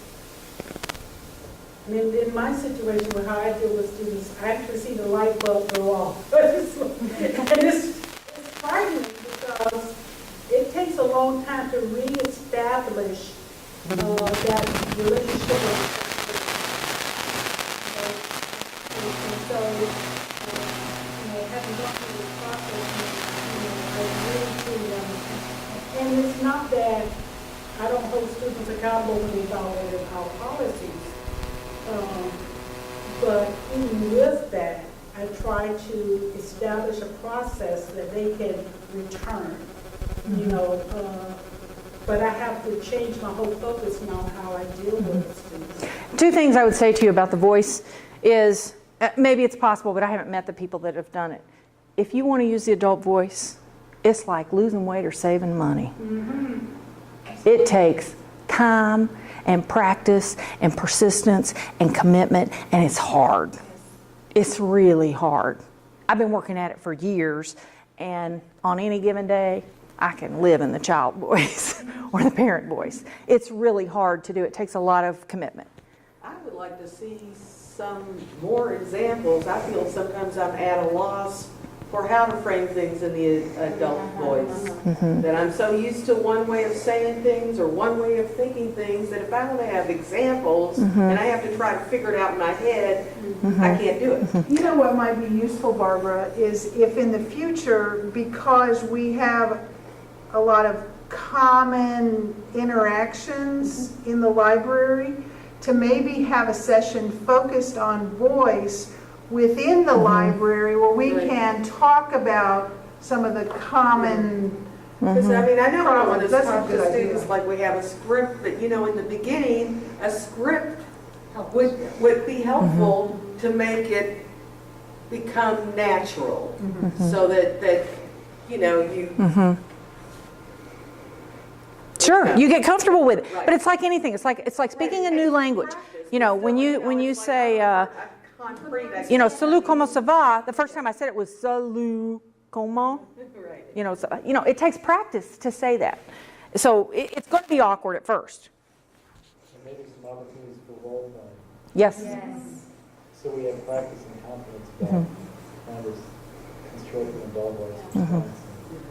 Speaker 5: in my situation with how I deal with students, I actually see the light bulb go off. And it's frightening because it takes a long time to reestablish that relationship with and so, having gone through this process, I really truly understand. And it's not that I don't hold students accountable when they violate our policies. But even with that, I try to establish a process that they can return, but I have to change my whole focus now on how I deal with students.
Speaker 1: Two things I would say to you about the voice is, maybe it's possible, but I haven't met the people that have done it. If you want to use the adult voice, it's like losing weight or saving money. It takes time and practice and persistence and commitment, and it's hard. It's really hard. I've been working at it for years, and on any given day, I can live in the child voice or the parent voice. It's really hard to do. It takes a lot of commitment.
Speaker 4: I would like to see some more examples. I feel sometimes I'm at a loss for how to frame things in the adult voice. That I'm so used to one way of saying things or one way of thinking things that if I want to have examples and I have to try to figure it out in my head, I can't do it.
Speaker 2: You know what might be useful, Barbara, is if in the future, because we have a lot of common interactions in the library, to maybe have a session focused on voice within the library where we can talk about some of the common.
Speaker 4: Because I mean, I know I want to
Speaker 2: That's a
Speaker 4: talk
Speaker 2: good
Speaker 4: to
Speaker 2: idea.
Speaker 4: students like we have a script, but in the beginning, a script would be helpful to make it become natural, so that you.
Speaker 1: Sure, you get comfortable with it,
Speaker 4: Right.
Speaker 1: but it's like anything. It's like speaking a new language. When you say, salut comment ça va, the first time I said it was salut comment.
Speaker 4: Right.
Speaker 1: It takes practice to say that. So it's going to be awkward at first.
Speaker 6: And maybe some opportunities for role playing.
Speaker 1: Yes.
Speaker 6: So we have practice and confidence about kind of constructing adult voice.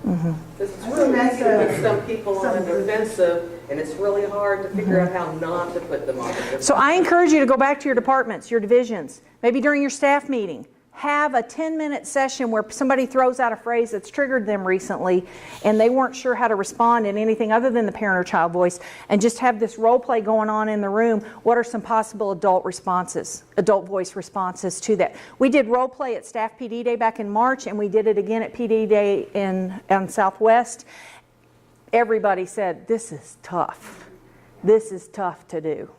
Speaker 4: Because it's really easy to put some people on the defensive, and it's really hard to figure out how not to put them on the defensive.
Speaker 1: So I encourage you to go back to your departments, your divisions, maybe during your staff meeting. Have a 10-minute session where somebody throws out a phrase that's triggered them recently and they weren't sure how to respond in anything other than the parent or child voice, and just have this role play going on in the room. What are some possible adult voice responses to that? We did role play at Staff PD Day back in March, and we did it again at PD Day in Southwest. Everybody said, this is tough. This is tough to do.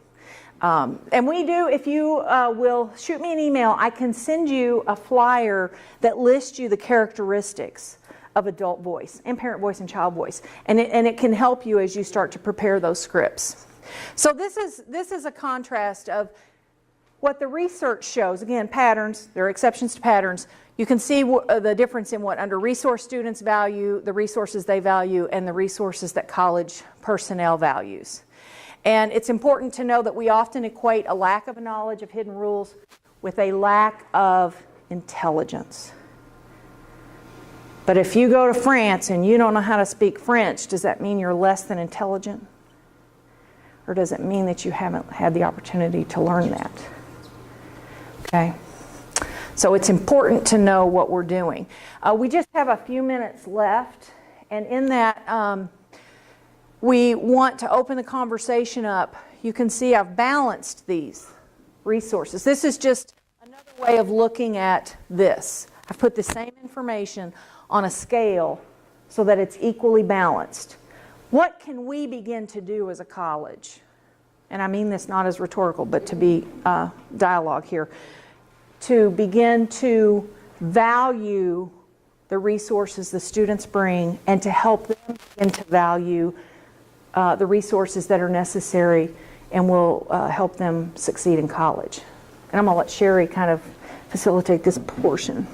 Speaker 1: And we do, if you will shoot me an email, I can send you a flyer that lists you the characteristics of adult voice and parent voice and child voice. And it can help you as you start to prepare those scripts. So this is a contrast of what the research shows. Again, patterns, there are exceptions to patterns. You can see the difference in what under-resourced students value, the resources they value, and the resources that college personnel values. And it's important to know that we often equate a lack of a knowledge of hidden rules with a lack of intelligence. But if you go to France and you don't know how to speak French, does that mean you're less than intelligent? Or does it mean that you haven't had the opportunity to learn that? Okay? So it's important to know what we're doing. We just have a few minutes left, and in that, we want to open the conversation up. You can see I've balanced these resources. This is just another way of looking at this. I've put the same information on a scale so that it's equally balanced. What can we begin to do as a college? And I mean this not as rhetorical, but to be dialogue here. To begin to value the resources the students bring and to help them begin to value the resources that are necessary and will help them succeed in college. And I'm going to let Sheree kind of facilitate this portion.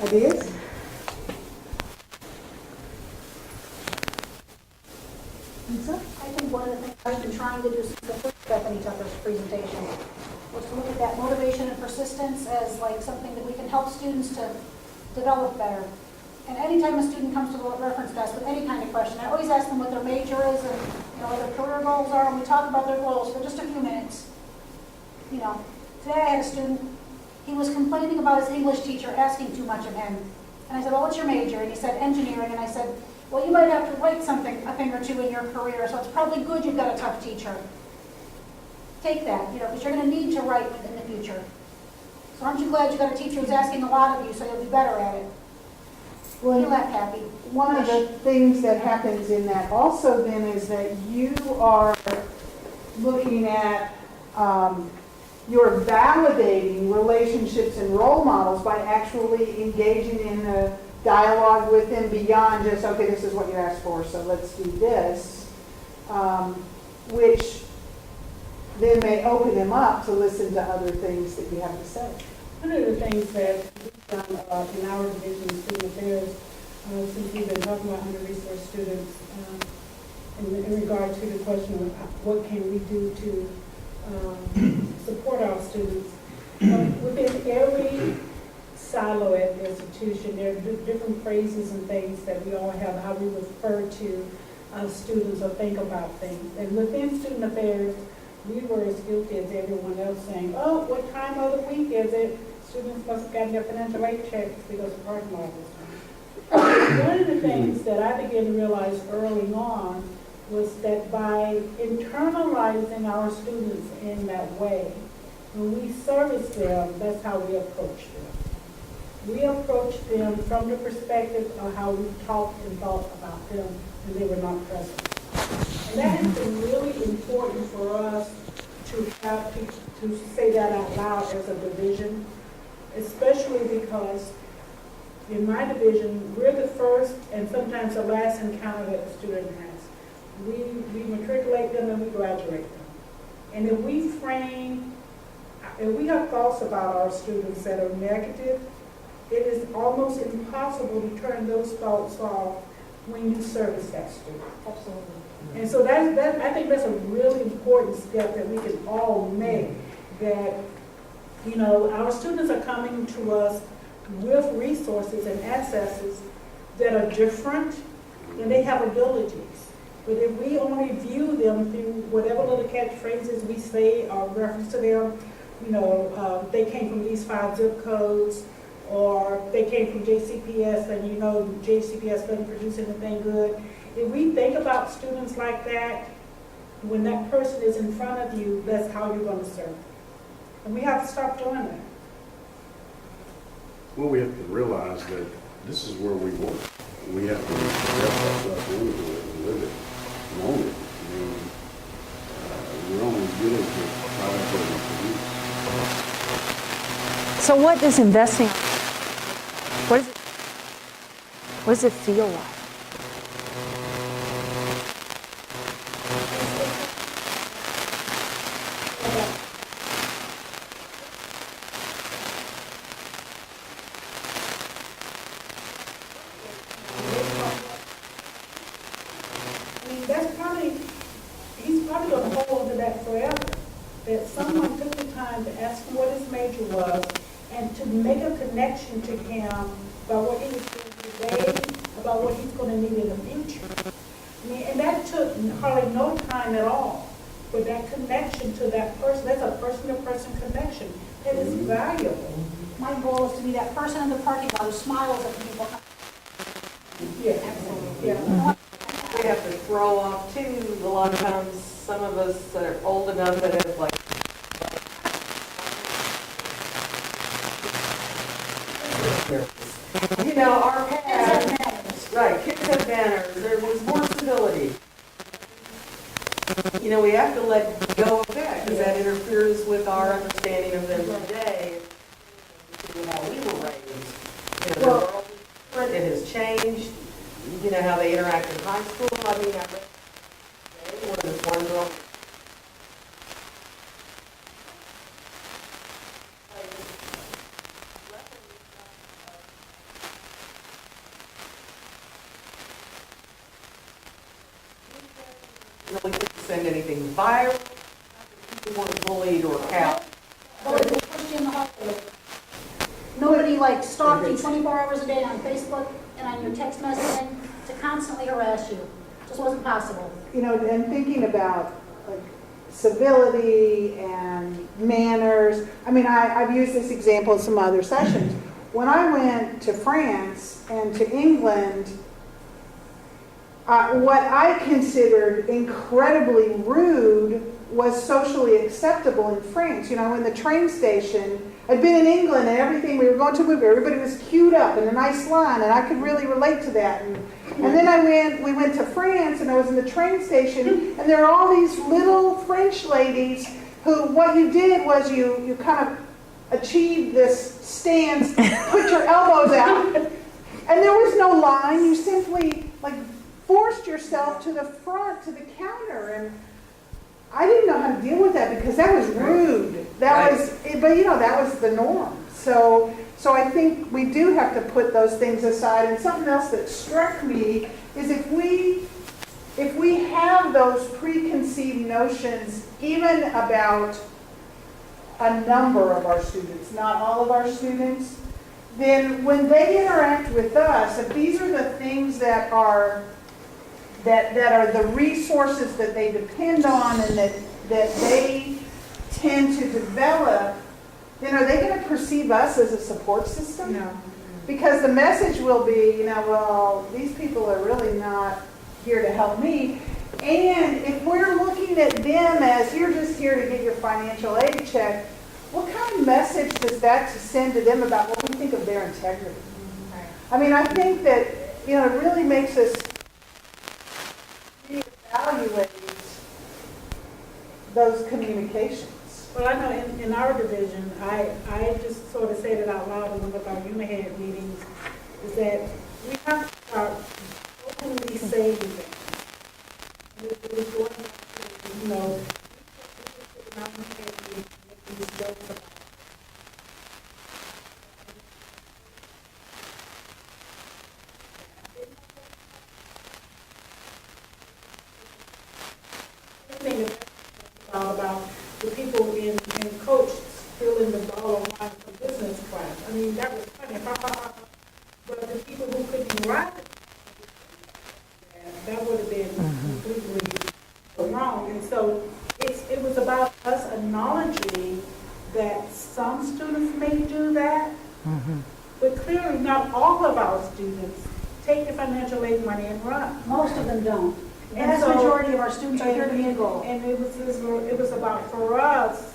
Speaker 2: Ideas?
Speaker 3: I think one of the things I've been trying to do since the first Bethany Tucker's presentation was to look at that motivation and persistence as like something that we can help students to develop better. And anytime a student comes to the reference desk with any kind of question, I always ask them what their major is and you know, what their career goals are, and we talk about their goals for just a few minutes. You know, today I had a student, he was complaining about his English teacher asking too much of him. And I said, well, what's your major? And he said, engineering. And I said, well, you might have to write something, a thing or two in your career, so it's probably good you've got a tough teacher. Take that, you know, because you're going to need to write in the future. So aren't you glad you got a teacher who's asking a lot of you, so you'll be better at it?
Speaker 2: Well,
Speaker 3: Feel that happy.
Speaker 2: one of the things that happens in that also then is that you are looking at, you're validating relationships and role models by actually engaging in a dialogue with them beyond just, okay, this is what you asked for, so let's do this, which then may open them up to listen to other things that you have to say.
Speaker 5: One of the things that we've done in our division of student affairs, since we've been talking about under-resourced students, in regard to the question of what can we do to support our students, within every silo at the institution, there are different phrases and things that we all have, how we refer to students or think about things. And within student affairs, we were as guilty as everyone else saying, oh, what time of the week is it? Students must have gotten their financial aid checks because the parking lot was done. One of the things that I began to realize early on was that by internalizing our students in that way, when we service them, that's how we approach them. We approach them from the perspective of how we talked and thought about them when they were not present. And that has been really important for us to have to say that out loud as a division, especially because in my division, we're the first and sometimes the last encounter that a student has. We matriculate them and we graduate them. And if we have thoughts about our students that are negative, it is almost impossible to turn those thoughts off when you service that student.
Speaker 3: Absolutely.
Speaker 5: And so I think that's a really important step that we can all make, that, you know, our students are coming to us with resources and accesses that are different, and they have abilities. But if we only view them through whatever little catchphrases we say or reference to them, you know, they came from these 5 zip codes, or they came from JCPS, and you know JCPS doesn't produce anything good. If we think about students like that, when that person is in front of you, that's how you're going to serve them. And we have to stop doing that.
Speaker 7: Well, we have to realize that this is where we work. We have to express ourselves into it and live it and own it. I mean, we're only good as the product that we produce.
Speaker 1: So what does investing, what does it feel like?
Speaker 5: He's probably going to hold on to that forever. That someone took the time to ask him what his major was and to make a connection to him about what he was doing today, about what he's going to need in the future. I mean, and that took hardly no time at all. But that connection to that person, that's a person-to-person connection. That is valuable.
Speaker 3: My goal is to be that person in the parking lot who smiles at people.
Speaker 5: Yeah, absolutely. Yeah.
Speaker 4: We have to throw off too, a lot of times, some of us that are old enough that have like, you know, our past, right, kids have manners, there was more civility. You know, we have to let go of that, because that interferes with our understanding of them today, how we were raised. You know, the world is different, it has changed. You know how they interact in high school. I mean, I read today where this one girl really couldn't send anything viral. People weren't bullied or out.
Speaker 3: Or they push you in the hospital. Nobody like stalked you 24 hours a day on Facebook and on your text messaging to constantly harass you. Just wasn't possible.
Speaker 2: You know, and thinking about like civility and manners. I mean, I've used this example in some other sessions. When I went to France and to England, what I considered incredibly rude was socially acceptable in France. You know, in the train station, I'd been in England and everything, we were going to a movie, everybody was queued up in a nice line, and I could really relate to that. And then we went to France, and I was in the train station, and there were all these little French ladies who, what you did was you kind of achieved this stance, put your elbows out, and there was no line. You simply like forced yourself to the front, to the counter, and I didn't know how to deal with that because that was rude. That was, but you know, that was the norm. So I think we do have to put those things aside. And something else that struck me is if we have those preconceived notions, even about a number of our students, not all of our students, then when they interact with us, if these are the things that are the resources that they depend on and that they tend to develop, then are they going to perceive us as a support system?
Speaker 5: No.
Speaker 2: Because the message will be, you know, well, these people are really not here to help me. And if we're looking at them as you're just here to get your financial aid check, what kind of message does that send to them about what we think of their integrity? I mean, I think that, you know, it really makes us reevaluate those communications.
Speaker 5: Well, I know in our division, I just sort of said it out loud in one of our unit head meetings, is that we have to start openly saying that. And it was going back to, you know, these jokes about about the people in coach spilling the ball of wine for business class. I mean, that was funny. But the people who couldn't ride that would have been completely wrong. And so it was about us acknowledging that some students may do that, but clearly not all of our students take the financial aid money and run.
Speaker 3: Most of them don't. The
Speaker 5: And
Speaker 3: vast
Speaker 5: so-
Speaker 3: majority of our students are here to meet a goal.
Speaker 5: And it was about, for us,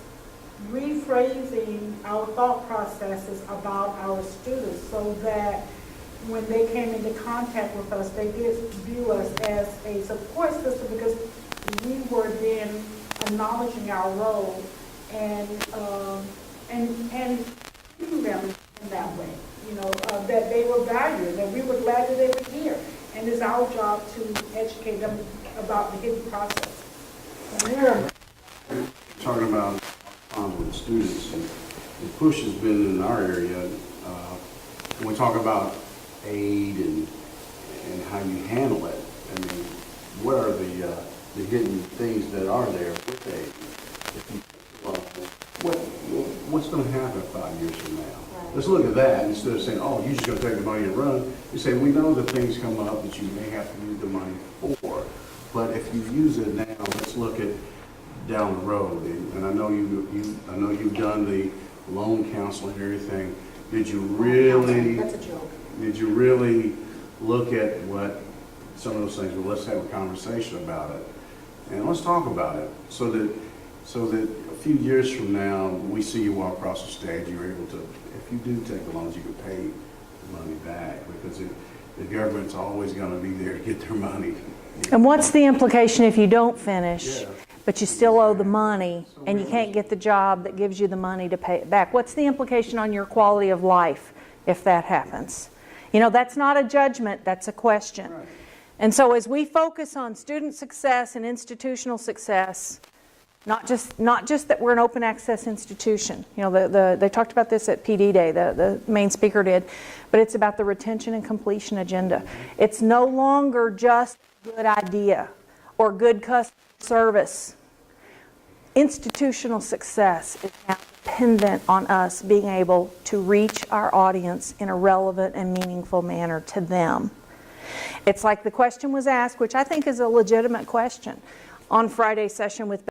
Speaker 5: rephrasing our thought processes about our students so that when they came into contact with us, they did view us as a support system because we were then acknowledging our role and treating them in that way. You know, that they were valued, that we were glad that they were here. And it's our job to educate them about the hidden process.
Speaker 2: And we're
Speaker 7: Talking about with students, and the push has been in our area, when we talk about aid and how you handle it, I mean, what are the hidden things that are there with aid? If you, what's going to happen 5 years from now? Let's look at that instead of saying, oh, you're just going to take the money and run. You say, we know that things come up that you may have to use the money for, but if you use it now, let's look at down the road. And I know you've done the loan counseling and everything. Did you really?
Speaker 3: That's a joke.
Speaker 7: Did you really look at what some of those things? Well, let's have a conversation about it, and let's talk about it, so that a few years from now, we see you walk across the stage, you're able to, if you do take the loans, you can pay the money back, because the government's always going to be there to get their money.
Speaker 1: And what's the implication if you don't finish,
Speaker 7: Yeah.
Speaker 1: but you still owe the money and you can't get the job that gives you the money to pay it back? What's the implication on your quality of life if that happens? You know, that's not a judgment, that's a question.
Speaker 7: Right.
Speaker 1: And so as we focus on student success and institutional success, not just that we're an open access institution. You know, they talked about this at PD Day, the main speaker did, but it's about the retention and completion agenda. It's no longer just a good idea or good customer service. Institutional success is now dependent on us being able to reach our audience in a relevant and meaningful manner to them. It's like the question was asked, which I think is a legitimate question, on Friday's session with